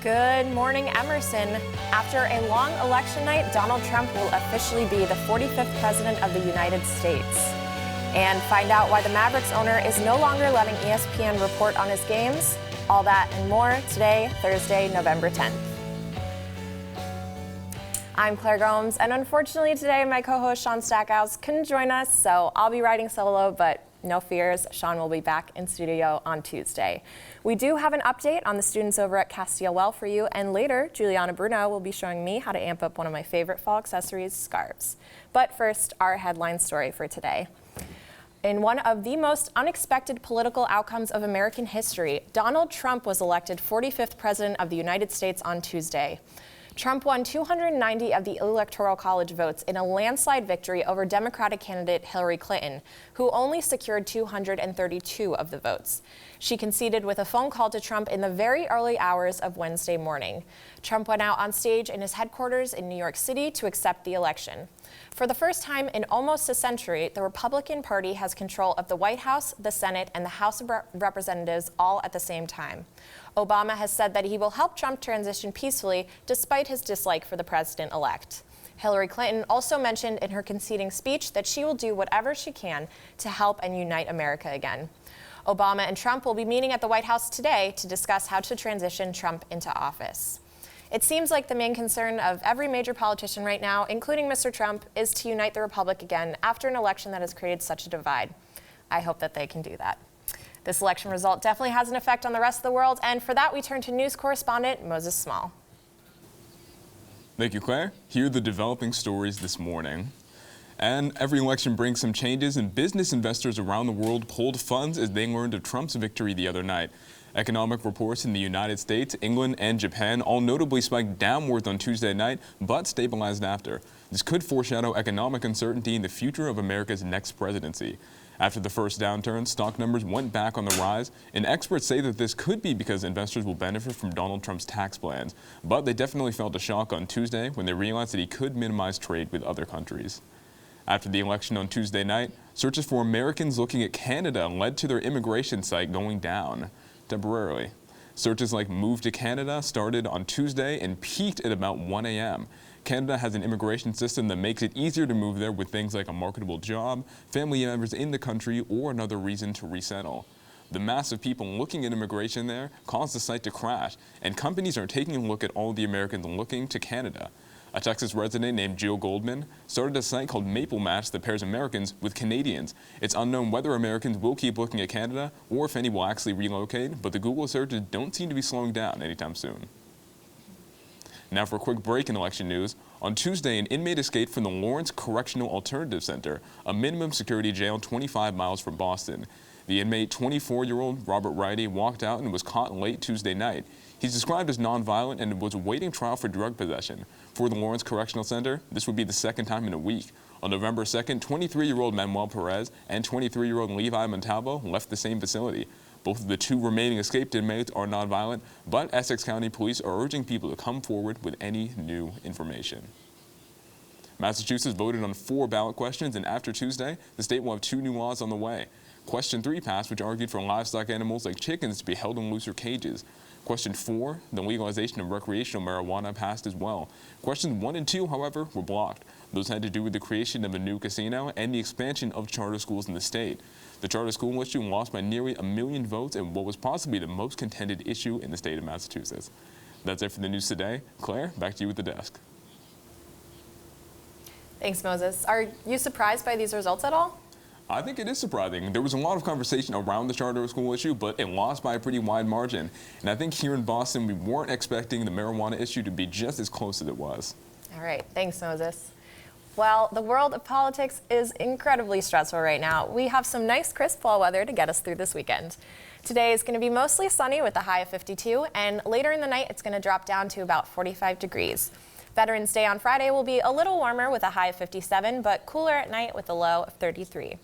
Good morning, Emerson. After a long election night, Donald Trump will officially be the 45th president of the United States. And find out why the Mavericks owner is no longer letting ESPN report on his games. All that and more today, Thursday, November 10th. I'm Claire Gomes, and unfortunately today my co-host Sean Stackhouse couldn't join us, so I'll be riding solo, but no fears, Sean will be back in studio on Tuesday. We do have an update on the students over at Castile Well for you, and later, Juliana Bruno will be showing me how to amp up one of my favorite fall accessories, scarves. But first, our headline story for today. In one of the most unexpected political outcomes of American history, Donald Trump was elected 45th president of the United States on Tuesday. Trump won 290 of the Electoral College votes in a landslide victory over Democratic candidate Hillary Clinton, who only secured 232 of the votes. She conceded with a phone call to Trump in the very early hours of Wednesday morning. Trump went out on stage in his headquarters in New York City to accept the election. For the first time in almost a century, the Republican Party has control of the White House, the Senate, and the House of Representatives all at the same time. Obama has said that he will help Trump transition peacefully despite his dislike for the president-elect. Hillary Clinton also mentioned in her conceding speech that she will do whatever she can to help and unite America again. Obama and Trump will be meeting at the White House today to discuss how to transition Trump into office. It seems like the main concern of every major politician right now, including Mr. Trump, is to unite the republic again after an election that has created such a divide. I hope that they can do that. This election result definitely has an effect on the rest of the world, and for that we turn to news correspondent Moses Small. Thank you, Claire. Here are the developing stories this morning. And every election brings some changes, and business investors around the world pulled funds as they learned of Trump's victory the other night. Economic reports in the United States, England, and Japan all notably spiked downwards on Tuesday night, but stabilized after. This could foreshadow economic uncertainty in the future of America's next presidency. After the first downturn, stock numbers went back on the rise, and experts say that this could be because investors will benefit from Donald Trump's tax plans. But they definitely felt a shock on Tuesday when they realized that he could minimize trade with other countries. After the election on Tuesday night, searches for Americans looking at Canada led to their immigration site going down temporarily. Searches like Move to Canada started on Tuesday and peaked at about 1 a.m. Canada has an immigration system that makes it easier to move there with things like a marketable job, family members in the country, or another reason to resettle. The mass of people looking at immigration there caused the site to crash, and companies are taking a look at all the Americans looking to Canada. A Texas resident named Jill Goldman started a site called Maple Match that pairs Americans with Canadians. It's unknown whether Americans will keep looking at Canada or if any will actually relocate, but the Google searches don't seem to be slowing down anytime soon. Now for a quick break in election news. On Tuesday, an inmate escaped from the Lawrence Correctional Alternative Center, a minimum security jail 25 miles from Boston. The inmate, 24-year-old Robert Wrighty, walked out and was caught late Tuesday night. He's described as nonviolent and was awaiting trial for drug possession. For the Lawrence Correctional Center, this would be the second time in a week. On November 2nd, 23-year-old Manuel Perez and 23-year-old Levi Montalvo left the same facility. Both of the two remaining escaped inmates are nonviolent, but Essex County Police are urging people to come forward with any new information. Massachusetts voted on 4 ballot questions, and after Tuesday, the state will have 2 new laws on the way. Question 3 passed, which argued for livestock animals like chickens to be held in looser cages. Question 4, the legalization of recreational marijuana, passed as well. Questions 1 and 2, however, were blocked. Those had to do with the creation of a new casino and the expansion of charter schools in the state. The charter school issue lost by nearly 1 million votes in what was possibly the most contended issue in the state of Massachusetts. That's it for the news today. Claire, back to you at the desk. Thanks, Moses. Are you surprised by these results at all? I think it is surprising. There was a lot of conversation around the charter school issue, but it lost by a pretty wide margin. And I think here in Boston, we weren't expecting the marijuana issue to be just as close as it was. All right. Thanks, Moses. Well, the world of politics is incredibly stressful right now. We have some nice crisp fall weather to get us through this weekend. Today is going to be mostly sunny with a high of 52, and later in the night it's going to drop down to about 45 degrees. Veterans Day on Friday will be a little warmer with a high of 57, but cooler at night with a low of 33.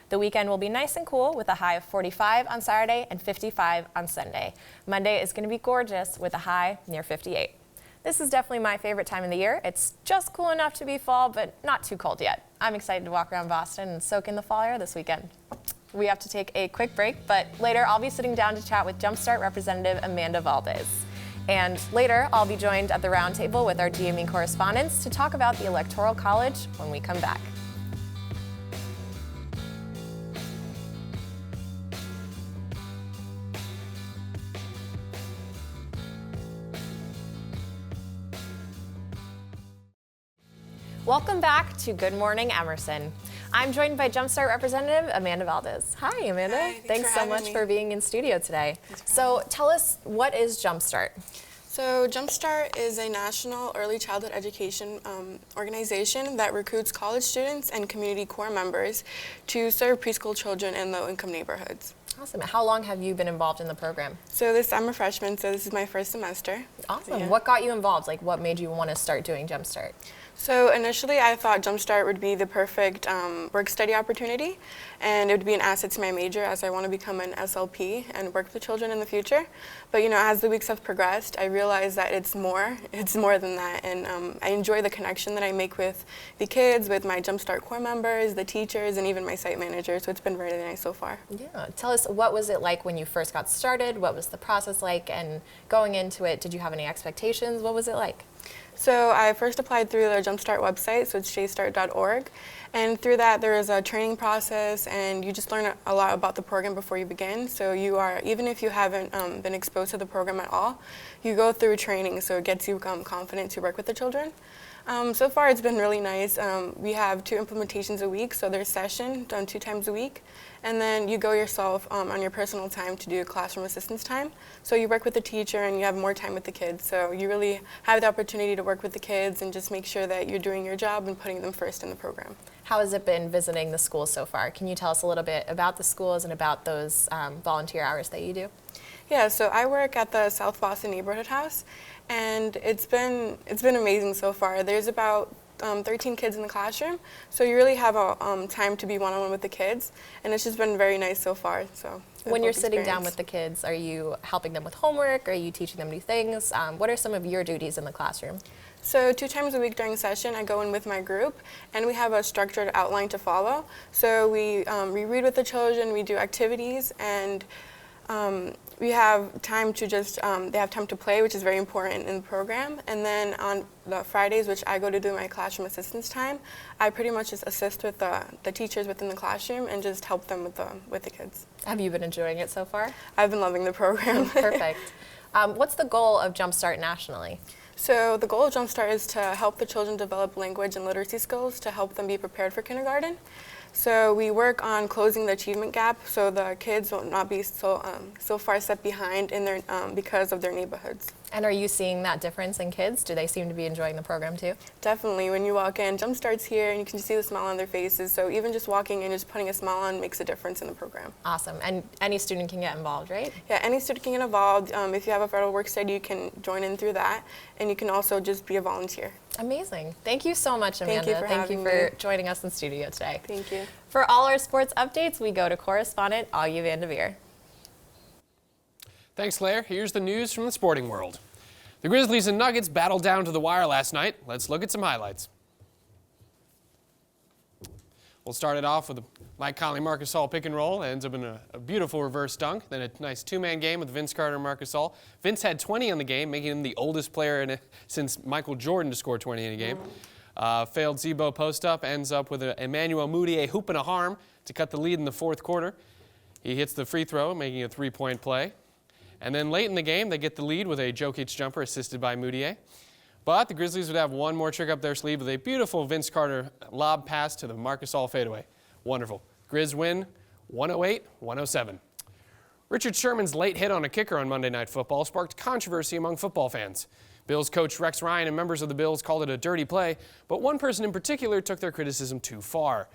The weekend will be nice and cool with a high of 45 on Saturday and 55 on Sunday. Monday is going to be gorgeous with a high near 58. This is definitely my favorite time of the year. It's just cool enough to be fall, but not too cold yet. I'm excited to walk around Boston and soak in the fall air this weekend. We have to take a quick break, but later I'll be sitting down to chat with Jumpstart representative Amanda Valdez. And later, I'll be joined at the roundtable with our DME correspondents to talk about the Electoral College when we come back. Welcome back to Good Morning Emerson. I'm joined by Jumpstart representative Amanda Valdez. Hi, Amanda. Hi, thanks so much for being in studio today. So tell us, what is Jumpstart? So Jumpstart is a national early childhood education organization that recruits college students and community core members to serve preschool children in low-income neighborhoods. Awesome. How long have you been involved in the program? So I'm a freshman, so this is my first semester. Awesome. Yeah. What got you involved? Like, what made you want to start doing Jumpstart? So initially I thought Jumpstart would be the perfect work study opportunity, and it would be an asset to my major as I want to become an SLP and work with children in the future. But as the weeks have progressed, I realized that it's more than that, and I enjoy the connection that I make with the kids, with my Jumpstart core members, the teachers, and even my site manager, so it's been really nice so far. Yeah. Tell us, what was it like when you first got started? What was the process like? And going into it, did you have any expectations? What was it like? So I first applied through the Jumpstart website, so it's jstart.org, and through that there is a training process, and you just learn a lot about the program before you begin. So even if you haven't been exposed to the program at all, you go through training, so it gets you confident to work with the children. So far it's been really nice. We have 2 implementations a week, so there's session done 2 times a week, and then you go yourself on your personal time to do classroom assistance time. So you work with the teacher and you have more time with the kids, so you really have the opportunity to work with the kids and just make sure that you're doing your job and putting them first in the program. How has it been visiting the schools so far? Can you tell us a little bit about the schools and about those volunteer hours that you do? Yeah, so I work at the South Boston Neighborhood House, and it's been amazing so far. There's about 13 kids in the classroom, so you really have a time to be one-on-one with the kids, and it's just been very nice so far. So when you're sitting down with the kids, are you helping them with homework? Are you teaching them new things? What are some of your duties in the classroom? So 2 times a week during session, I go in with my group, and we have a structured outline to follow. So we read with the children, we do activities, and we have time to they have time to play, which is very important in the program. And then on the Fridays, which I go to do my classroom assistance time, I pretty much just assist with the teachers within the classroom and just help them with the kids. Have you been enjoying it so far? I've been loving the program. Perfect. What's the goal of Jumpstart nationally? So the goal of Jumpstart is to help the children develop language and literacy skills to help them be prepared for kindergarten. So we work on closing the achievement gap so the kids will not be so far set behind in their because of their neighborhoods. And are you seeing that difference in kids? Do they seem to be enjoying the program too? Definitely. When you walk in, Jumpstart's here and you can see the smile on their faces. So even just walking in, just putting a smile on makes a difference in the program. Awesome. And any student can get involved, right? Yeah, any student can get involved. If you have a federal work study, you can join in through that. And you can also just be a volunteer. Amazing. Thank you so much, Amanda. Thank you for joining us in studio today. Thank you. For all our sports updates, we go to correspondent Augie Vanderveer. Thanks, Claire. Here's the news from the sporting world. The Grizzlies and Nuggets battled down to the wire last night. Let's look at some highlights. We'll start it off with a Mike Conley-Marcus All pick and roll. It ends up in a beautiful reverse dunk. Then a nice 2-man game with Vince Carter and Marcus All. Vince had 20 on the game, making him the oldest player since Michael Jordan to score 20 in a game. Failed Zebo post-up, ends up with an Emmanuel Mudiay hoop and a harm to cut the lead in the 4th quarter. He hits the free throw, making a 3-point play. And then late in the game, they get the lead with a Jokic jumper assisted by Mudiay. But the Grizzlies would have one more trick up their sleeve with a beautiful Vince Carter lob pass to the Marcus All fadeaway. Wonderful. Grizz win 108-107. Richard Sherman's late hit on a kicker on Monday Night Football sparked controversy among football fans. Bills coach Rex Ryan and members of the Bills called it a dirty play, but one person in particular took their criticism too far.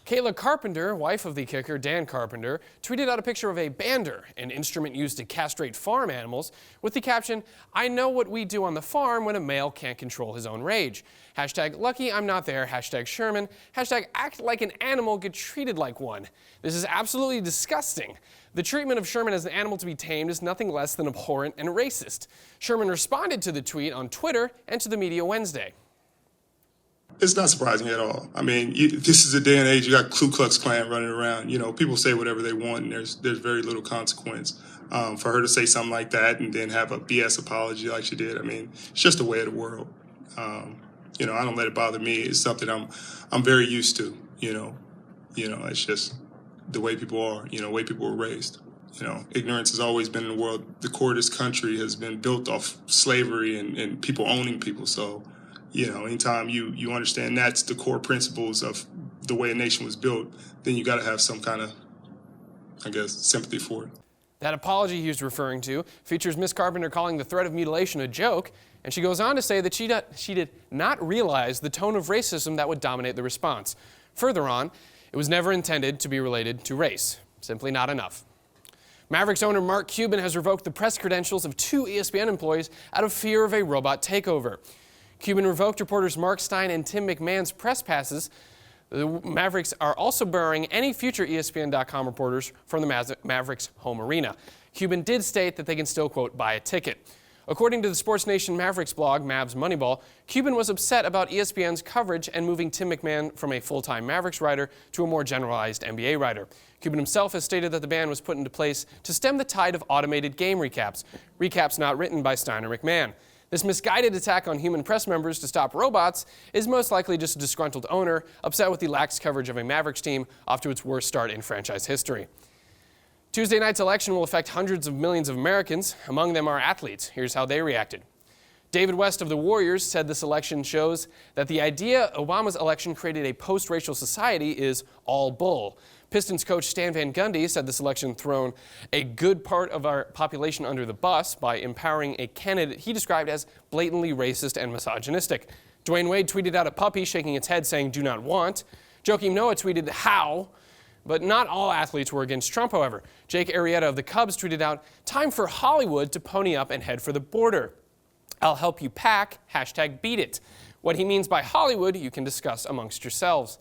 Kayla Carpenter, wife of the kicker Dan Carpenter, tweeted out a picture of a bander, an instrument used to castrate farm animals, with the caption, "I know what we do on the farm when a male can't control his own rage. Hashtag lucky I'm not there, hashtag Sherman, hashtag act like an animal, get treated like one. This is absolutely disgusting. The treatment of Sherman as an animal to be tamed is nothing less than abhorrent and racist." Sherman responded to the tweet on Twitter and to the media Wednesday. It's not surprising at all. I mean, this is a day and age, you got Ku Klux Klan running around. You know, people say whatever they want, and there's very little consequence. For her to say something like that and then have a BS apology like she did, I mean, it's just the way of the world. I don't let it bother me. It's something I'm very used to. It's just the way people are. The way people were raised. Ignorance has always been in the world. The core of this country has been built off slavery and people owning people. So, anytime you understand that's the core principles of the way a nation was built, then you got to have some kind of, sympathy for it. That apology he was referring to features Miss Carpenter calling the threat of mutilation a joke, and she goes on to say that she did not realize the tone of racism that would dominate the response. Further on, it was never intended to be related to race. Simply not enough. Mavericks owner Mark Cuban has revoked the press credentials of 2 ESPN employees out of fear of a robot takeover. Cuban revoked reporters Mark Stein and Tim McMahon's press passes. The Mavericks are also barring any future ESPN.com reporters from the Mavericks' home arena. Cuban did state that they can still, quote, buy a ticket. According to the Sports Nation Mavericks blog, Mavs Moneyball, Cuban was upset about ESPN's coverage and moving Tim McMahon from a full-time Mavericks writer to a more generalized NBA writer. Cuban himself has stated that the ban was put into place to stem the tide of automated game recaps not written by Stein or McMahon. This misguided attack on human press members to stop robots is most likely just a disgruntled owner upset with the lax coverage of a Mavericks team off to its worst start in franchise history. Tuesday night's election will affect hundreds of millions of Americans. Among them are athletes. Here's how they reacted. David West of the Warriors said this election shows that the idea Obama's election created a post-racial society is all bull. Pistons coach Stan Van Gundy said this election thrown a good part of our population under the bus by empowering a candidate he described as blatantly racist and misogynistic. Dwayne Wade tweeted out a puppy shaking its head saying, "Do not want." Joakim Noah tweeted, "How?" But not all athletes were against Trump, however. Jake Arrieta of the Cubs tweeted out, "Time for Hollywood to pony up and head for the border. I'll help you pack, #beat it. What he means by Hollywood, you can discuss amongst yourselves."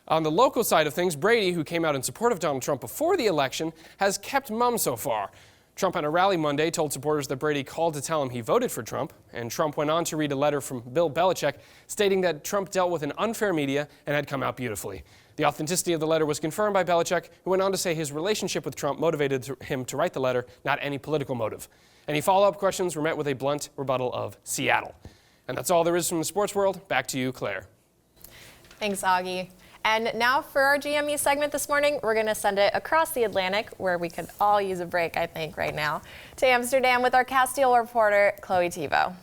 On the local side of things, Brady, who came out in support of Donald Trump before the election, has kept mum so far. Trump at a rally Monday told supporters that Brady called to tell him he voted for Trump, and Trump went on to read a letter from Bill Belichick stating that Trump dealt with an unfair media and had come out beautifully. The authenticity of the letter was confirmed by Belichick, who went on to say his relationship with Trump motivated him to write the letter, not any political motive. Any follow-up questions were met with a blunt rebuttal of Seattle. And that's all there is from the sports world. Back to you, Claire. Thanks, Augie. And now for our GME segment this morning, we're going to send it across the Atlantic, where we could all use a break, I think, right now, to Amsterdam with our Castile reporter, Chloe Thibault.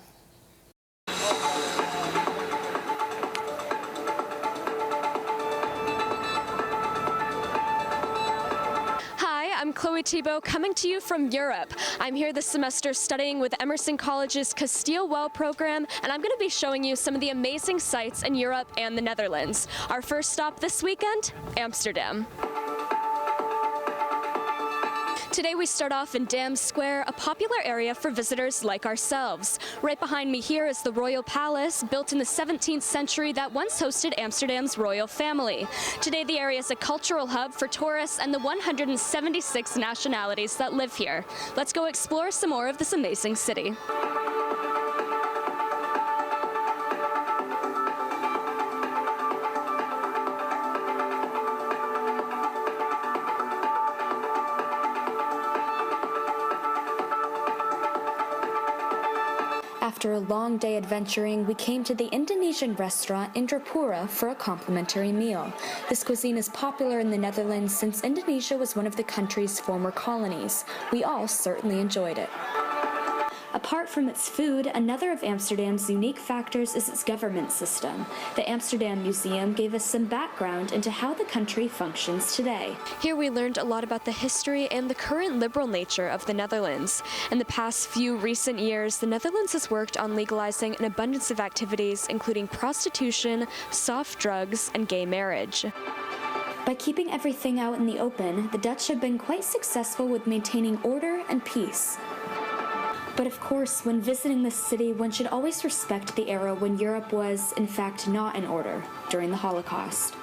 I'm Chloe Thibault, coming to you from Europe. I'm here this semester studying with Emerson College's Castile Well program, and I'm going to be showing you some of the amazing sights in Europe and the Netherlands. Our first stop this weekend, Amsterdam. Today we start off in Dam Square, a popular area for visitors like ourselves. Right behind me here is the Royal Palace, built in the 17th century that once hosted Amsterdam's royal family. Today the area is a cultural hub for tourists and the 176 nationalities that live here. Let's go explore some more of this amazing city. After a long day adventuring, we came to the Indonesian restaurant Indrapura for a complimentary meal. This cuisine is popular in the Netherlands since Indonesia was one of the country's former colonies. We all certainly enjoyed it. Apart from its food, another of Amsterdam's unique factors is its government system. The Amsterdam Museum gave us some background into how the country functions today. Here we learned a lot about the history and the current liberal nature of the Netherlands. In the past few recent years, the Netherlands has worked on legalizing an abundance of activities, including prostitution, soft drugs, and gay marriage. By keeping everything out in the open, the Dutch have been quite successful with maintaining order and peace. But of course, when visiting this city, one should always respect the era when Europe was, in fact, not in order during the Holocaust.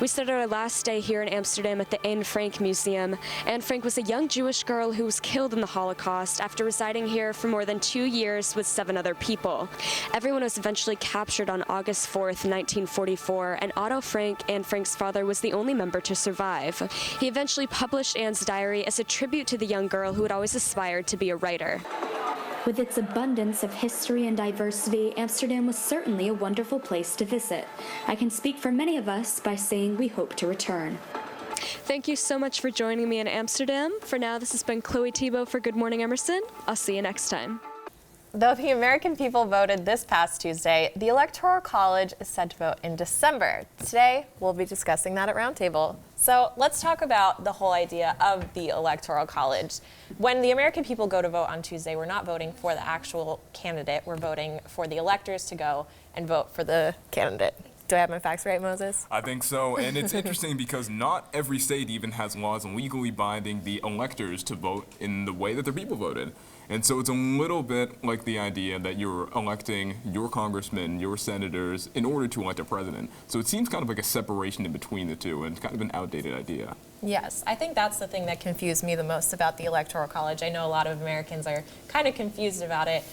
We started our last day here in Amsterdam at the Anne Frank Museum. Anne Frank was a young Jewish girl who was killed in the Holocaust after residing here for more than 2 years with 7 other people. Everyone was eventually captured on August 4th, 1944, and Otto Frank, Anne Frank's father, was the only member to survive. He eventually published Anne's diary as a tribute to the young girl who had always aspired to be a writer. With its abundance of history and diversity, Amsterdam was certainly a wonderful place to visit. I can speak for many of us by saying we hope to return. Thank you so much for joining me in Amsterdam. For now, this has been Chloe Thibault for Good Morning Emerson. I'll see you next time. Though the American people voted this past Tuesday, the Electoral College is set to vote in December. Today, we'll be discussing that at Roundtable. So let's talk about the whole idea of the Electoral College. When the American people go to vote on Tuesday, we're not voting for the actual candidate. We're voting for the electors to go and vote for the candidate. Do I have my facts right, Moses? I think so, and it's interesting because not every state even has laws legally binding the electors to vote in the way that their people voted. And so it's a little bit like the idea that you're electing your congressmen, your senators, in order to elect a president. So it seems kind of like a separation in between the two, and it's kind of an outdated idea. Yes, I think that's the thing that confused me the most about the Electoral College. I know a lot of Americans are kind of confused about it,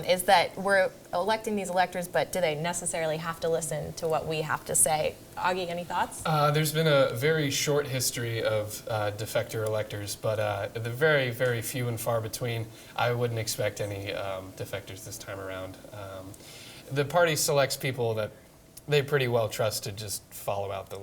is that we're electing these electors, but do they necessarily have to listen to what we have to say? Augie, any thoughts? There's been a very short history of defector electors, but they're very, very few and far between. I wouldn't expect any defectors this time around. The party selects people that they pretty well trust to just follow out the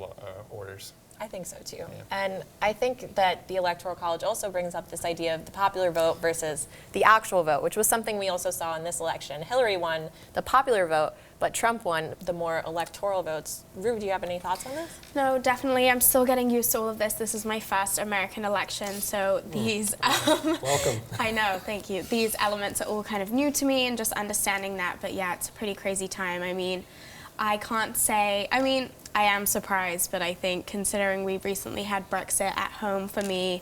orders. I think so too. Yeah. And I think that the Electoral College also brings up this idea of the popular vote versus the actual vote, which was something we also saw in this election. Hillary won the popular vote, but Trump won the more electoral votes. Rue, do you have any thoughts on this? No, definitely. I'm still getting used to all of this. This is my first American election, so these... Welcome. I know, thank you. These elements are all kind of new to me and just understanding that, but yeah, it's a pretty crazy time. I mean, I can't say... I am surprised, but I think considering we've recently had Brexit at home, for me,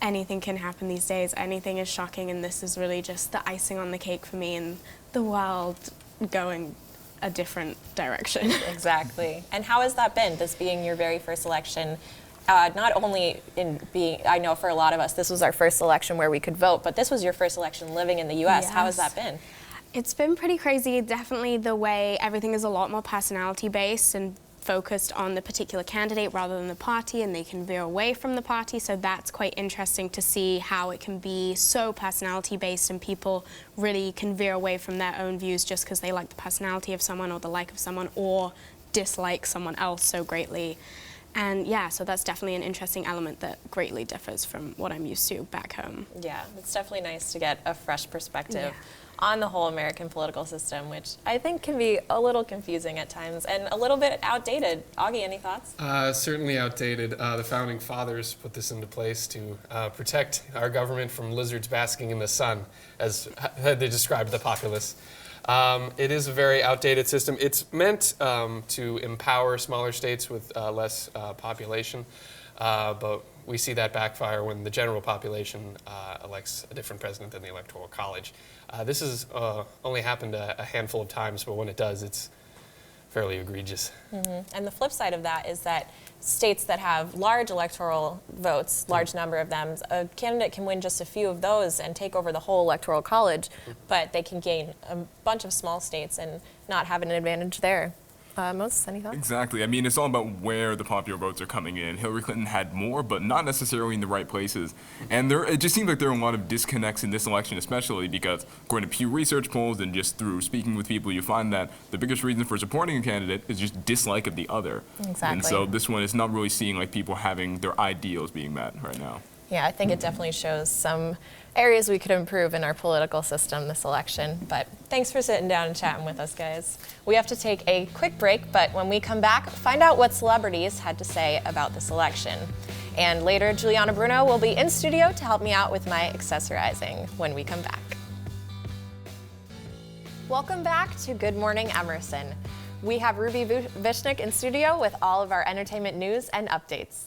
anything can happen these days. Anything is shocking, and this is really just the icing on the cake for me and the world going a different direction. Exactly. And how has that been, this being your very first election? Not only in being, I know for a lot of us, this was our first election where we could vote, but this was your first election living in the U.S. Yes. How has that been? It's been pretty crazy. Definitely the way everything is a lot more personality-based and focused on the particular candidate rather than the party, and they can veer away from the party, so that's quite interesting to see how it can be so personality-based and people really can veer away from their own views just because they like the personality of someone or the like of someone or dislike someone else so greatly. And yeah, so that's definitely an interesting element that greatly differs from what I'm used to back home. Yeah, it's definitely nice to get a fresh perspective on the whole American political system, which I think can be a little confusing at times and a little bit outdated. Augie, any thoughts? Certainly outdated. The founding fathers put this into place to protect our government from lizards basking in the sun, as they described the populace. It is a very outdated system. It's meant to empower smaller states with less population, but we see that backfire when the general population elects a different president than the Electoral College. This has only happened a handful of times, but when it does, it's fairly egregious. Mm-hmm. And the flip side of that is that states that have large electoral votes, large number of them, a candidate can win just a few of those and take over the whole Electoral College, but they can gain a bunch of small states and not have an advantage there. Moses, any thoughts? Exactly. I mean, it's all about where the popular votes are coming in. Hillary Clinton had more, but not necessarily in the right places. And it just seems like there are a lot of disconnects in this election, especially because according to Pew Research polls and just through speaking with people, you find that the biggest reason for supporting a candidate is just dislike of the other. Exactly. And so this one is not really seeing like people having their ideals being met right now. Yeah, I think it definitely shows some areas we could improve in our political system this election. But thanks for sitting down and chatting with us, guys. We have to take a quick break, but when we come back, find out what celebrities had to say about this election. And later, Juliana Bruno will be in studio to help me out with my accessorizing when we come back. Welcome back to Good Morning Emerson. We have Ruby Vishnik in studio with all of our entertainment news and updates.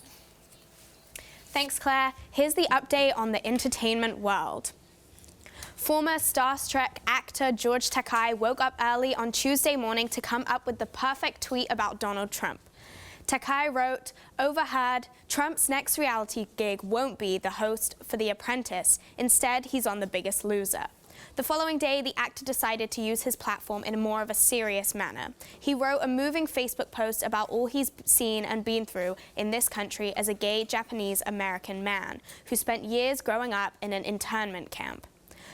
Thanks, Claire. Here's the update on the entertainment world. Former Star Trek actor George Takei woke up early on Tuesday morning to come up with the perfect tweet about Donald Trump. Takai wrote, "Overheard, Trump's next reality gig won't be the host for The Apprentice. Instead, he's on The Biggest Loser." The following day, the actor decided to use his platform in more of a serious manner. He wrote a moving Facebook post about all he's seen and been through in this country as a gay Japanese-American man who spent years growing up in an internment camp.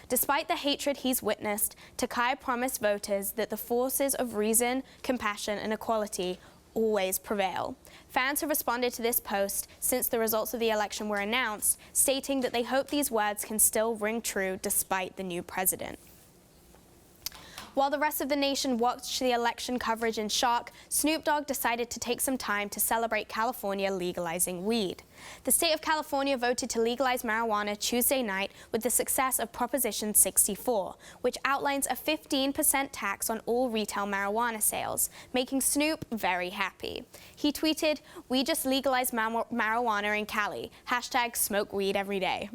Despite the hatred he's witnessed, Takai promised voters that the forces of reason, compassion, and equality always prevail. Fans have responded to this post since the results of the election were announced, stating that they hope these words can still ring true despite the new president. While the rest of the nation watched the election coverage in shock, Snoop Dogg decided to take some time to celebrate California legalizing weed. The state of California voted to legalize marijuana Tuesday night with the success of Proposition 64, which outlines a 15% tax on all retail marijuana sales, making Snoop very happy. He tweeted, "We just legalized marijuana in Cali. # smoke weed every day."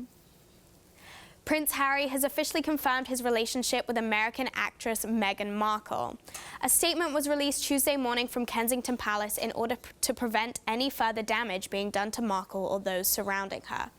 Prince Harry has officially confirmed his relationship with American actress Meghan Markle. A statement was released Tuesday morning from Kensington Palace in order to prevent any further damage being done to Markle or those surrounding her.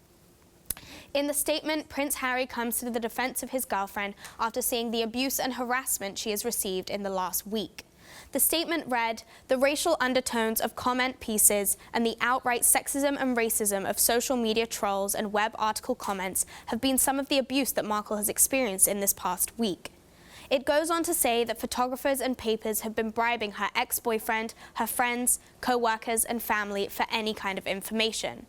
In the statement, Prince Harry comes to the defense of his girlfriend after seeing the abuse and harassment she has received in the last week. The statement read, "The racial undertones of comment pieces and the outright sexism and racism of social media trolls and web article comments have been some of the abuse that Markle has experienced in this past week." It goes on to say that photographers and papers have been bribing her ex-boyfriend, her friends, co-workers, and family for any kind of information.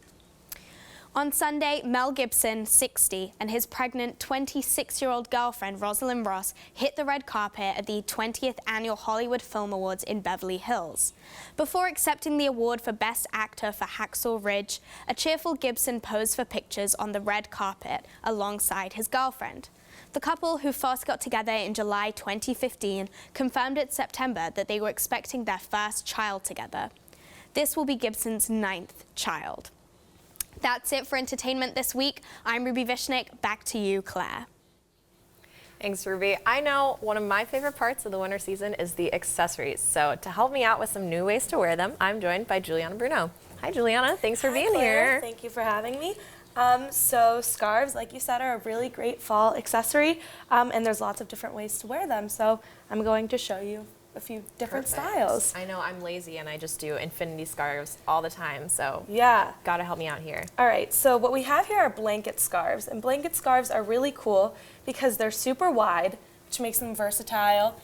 On Sunday, Mel Gibson, 60, and his pregnant 26-year-old girlfriend, Rosalind Ross, hit the red carpet at the 20th Annual Hollywood Film Awards in Beverly Hills. Before accepting the award for Best Actor for Hacksaw Ridge, a cheerful Gibson posed for pictures on the red carpet alongside his girlfriend. The couple, who first got together in July 2015, confirmed in September that they were expecting their first child together. This will be Gibson's 9th child. That's it for entertainment this week. I'm Ruby Vishnik. Back to you, Claire. Thanks, Ruby. I know one of my favorite parts of the winter season is the accessories. So to help me out with some new ways to wear them, I'm joined by Juliana Bruno. Hi, Juliana. Thanks for being here. Thank you for having me. So scarves, like you said, are a really great fall accessory, and there's lots of different ways to wear them. So I'm going to show you a few different styles. I know I'm lazy and I just do infinity scarves all the time, so yeah, gotta help me out here. All right, so what we have here are blanket scarves, and blanket scarves are really cool because they're super wide, which makes them versatile.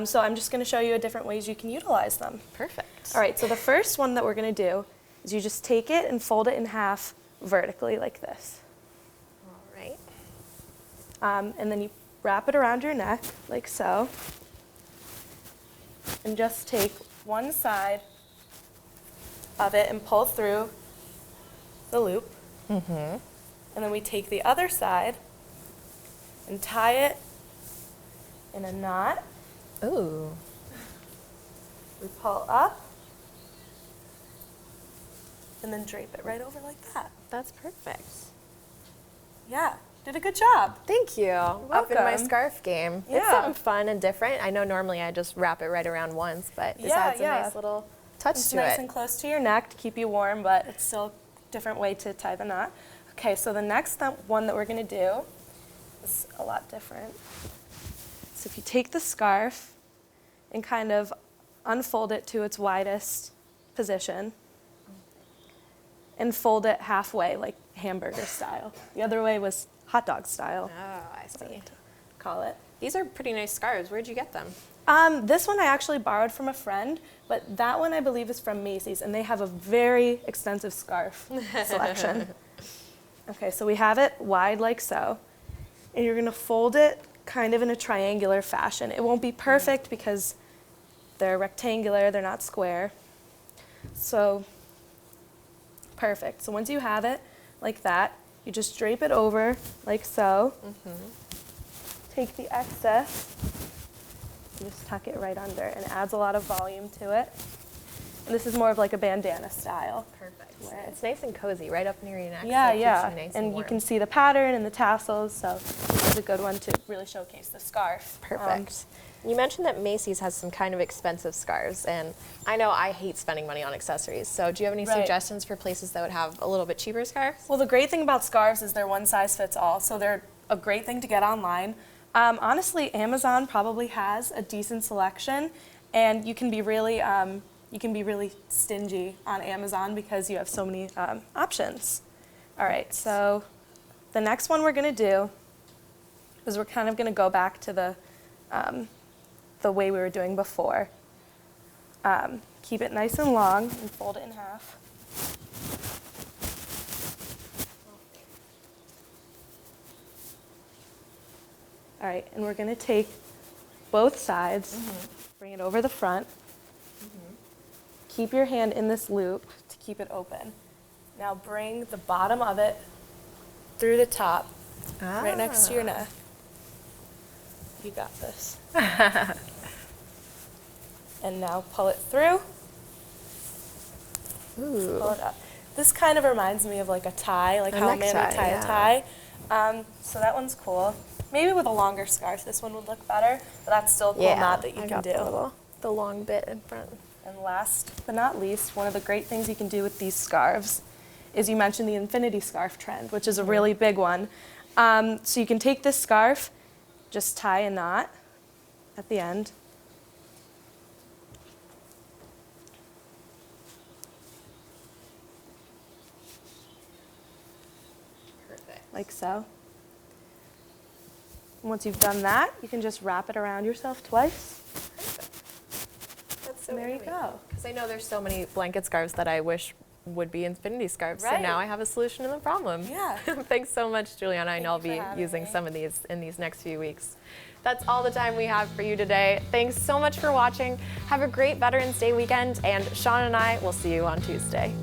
So I'm just going to show you different ways you can utilize them. Perfect. All right, so the first one that we're going to do is you just take it and fold it in half vertically like this. All right. And then you wrap it around your neck like so. And just take one side of it and pull through the loop. Mm-hmm. And then we take the other side and tie it in a knot. Ooh. We pull up and then drape it right over like that. That's perfect. Yeah, did a good job. Thank you. Up in my welcome. Scarf game. It's Yeah. something fun and different. I know normally I just wrap it right around once, but this adds a nice little touch It's to nice it. and close to your neck to keep you warm, but it's still a different way to tie the knot. Okay, so the next one that we're going to do is a lot different. So if you take the scarf and kind of unfold it to its widest position and fold it halfway, like hamburger style. The other way was hot dog style. Oh, I see. Call it. These are pretty nice scarves. Where'd you get them? This one I actually borrowed from a friend, but that one I believe is from Macy's, and they have a very extensive scarf selection. Okay, so we have it wide like so, and you're gonna fold it kind of in a triangular fashion. It won't be perfect because they're rectangular, they're not square. So, perfect. So once you have it like that, you just drape it over like so. Mm-hmm. Take the excess, and just tuck it right under, and it adds a lot of volume to it. And this is more of like a bandana style. Perfect. It's nice and cozy right up near your neck. Yeah, so it keeps yeah. you nice and you warm. can see the pattern and the tassels, so it's a good one to really showcase the scarf. Perfect. You mentioned that Macy's has some kind of expensive scarves, and I know I hate spending money on accessories. So do you have any suggestions for places that would have a little bit cheaper scarves? Well, the great thing about scarves is they're one size fits all, so they're a great thing to get online. Honestly, Amazon probably has a decent selection, and you can be really stingy on Amazon because you have so many options. All right, so the next one we're going to do is we're kind of going to go back to the way we were doing before. Keep it nice and long and fold it in half. All right, and we're going to take both sides, bring it over the front. Keep your hand in this loop to keep it open. Now bring the bottom of it through the top, right next to your neck. You got this. And now pull it through. Ooh. Pull it up. This kind of reminds me of like a tie, like A how Amanda would necktie, tie a tie. So that one's cool. Maybe with a longer scarf, this one would look better, but that's still a cool knot that you can do. The long bit in front. And last but not least, one of the great things you can do with these scarves is you mentioned the infinity scarf trend, which is a really big one. So you can take this scarf, just tie a knot at the end. Perfect. Like so. Once you've done that, you can just wrap it around yourself twice. That's so And there you go. Because I know there's so many blanket scarves that I wish would be infinity scarves. So Right. now I have a solution to the problem. Yeah. Thanks so much, Juliana. I know I'll Thank you be for having using me. some of these in these next few weeks. That's all the time we have for you today. Thanks so much for watching. Have a great Veterans Day weekend, and Sean and I will see you on Tuesday.